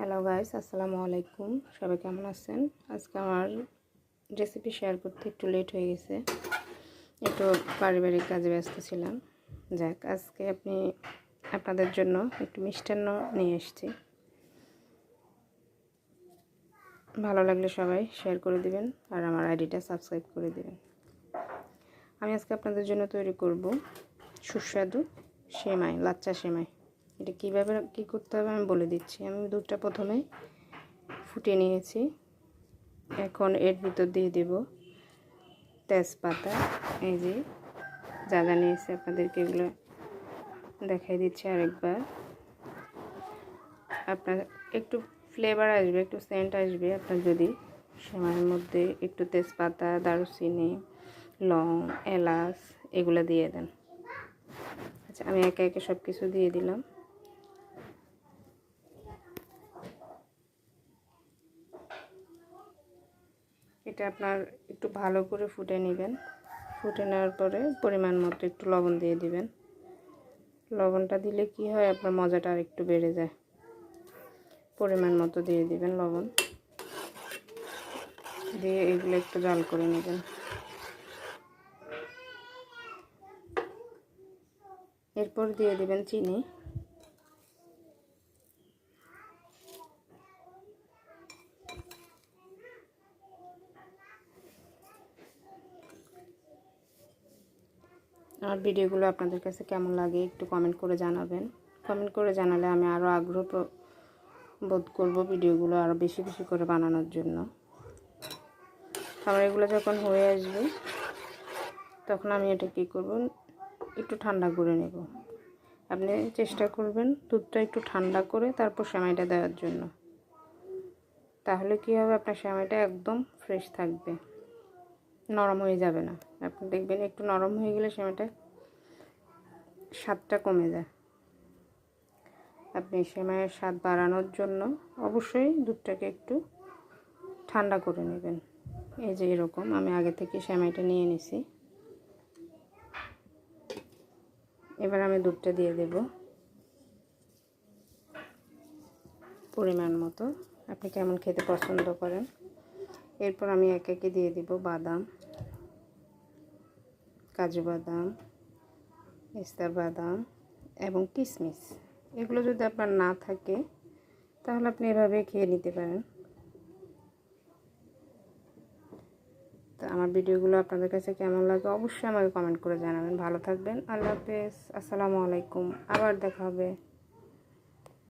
Hello guys, আসসালামু আলাইকুম। সবাই কেমন আছেন? আজকে আমার রেসিপি শেয়ার করতে একটু লেট হয়ে গেছে, একটু পারিবারিক কাজে ব্যস্ত ছিলাম। যাক, আজকে আপনাদের জন্য একটু মিষ্টান্ন নিয়ে এসেছি। ভালো লাগলে সবাই শেয়ার করে দিবেন আর আমার আইডিটা সাবস্ক্রাইব করে দিবেন। আমি আজকে আপনাদের জন্য তৈরি করব সুস্বাদু সেমাই, লাচ্চা সেমাই। এটা কীভাবে কী করতে হবে আমি বলে দিচ্ছি। আমি দুধটা প্রথমে ফুটিয়ে নিয়েছি। এখন এর ভিতর দিয়ে দেব তেজপাতা। এই যে যা যা নিয়েছি আপনাদেরকে এগুলো দেখাই দিচ্ছি আরেকবার। আপনার একটু ফ্লেভার আসবে, একটু সেন্ট আসবে আপনার যদি সেমাইয়ের মধ্যে একটু তেজপাতা, দারুচিনি, লং, এলাচ এগুলো দিয়ে দেন। আচ্ছা, আমি একে একে সব কিছু দিয়ে দিলাম। এটা আপনার একটু ভালো করে ফুটে নেবেন। ফুটে নেওয়ার পরে পরিমাণ মতো একটু লবণ দিয়ে দিবেন। লবণটা দিলে কি হয়, আপনার মজাটা আর একটু বেড়ে যায়। পরিমাণ মতো দিয়ে দিবেন লবণ, দিয়ে এগুলো একটু জাল করে নেবেন। এরপর দিয়ে দিবেন চিনি। আমার ভিডিওগুলো আপনাদের কাছে কেমন লাগে একটু কমেন্ট করে জানাবেন। কমেন্ট করে জানালে আমি আরও আগ্রহ বোধ করব ভিডিওগুলো আরও বেশি বেশি করে বানানোর জন্য। আমার এগুলো যখন হয়ে আসবে তখন আমি এটা কী করব, একটু ঠান্ডা করে নেব। আপনি চেষ্টা করবেন দুধটা একটু ঠান্ডা করে তারপর সেমাইটা দেওয়ার জন্য। তাহলে কী হবে, আপনার সেমাইটা একদম ফ্রেশ থাকবে, নরম হয়ে যাবে না। আপনি দেখবেন একটু নরম হয়ে গেলে সেমাইটা স্বাদটা কমে যায়। আপনি সেমাইয়ের স্বাদ বাড়ানোর জন্য অবশ্যই দুধটাকে একটু ঠান্ডা করে নেবেন। এই যে এরকম আমি আগে থেকে সেমাইটা নিয়ে নিছি। এবার আমি দুধটা দিয়ে দেব পরিমাণ মতো, আপনি কেমন খেতে পছন্দ করেন। এরপর আমি একে একে দিয়ে দেব বাদাম, কাজু বাদাম, পেস্তা বাদাম এবং কিশমিশ। এগুলো যদি আপনার না থাকে তাহলে আপনি এভাবে খেয়ে নিতে পারেন। তো আমার ভিডিওগুলো আপনাদের কাছে কেমন লাগে অবশ্যই আমাকে কমেন্ট করে জানাবেন। ভালো থাকবেন। আল্লাহ হাফেজ, আসসালামু আলাইকুম। আবার দেখা হবে।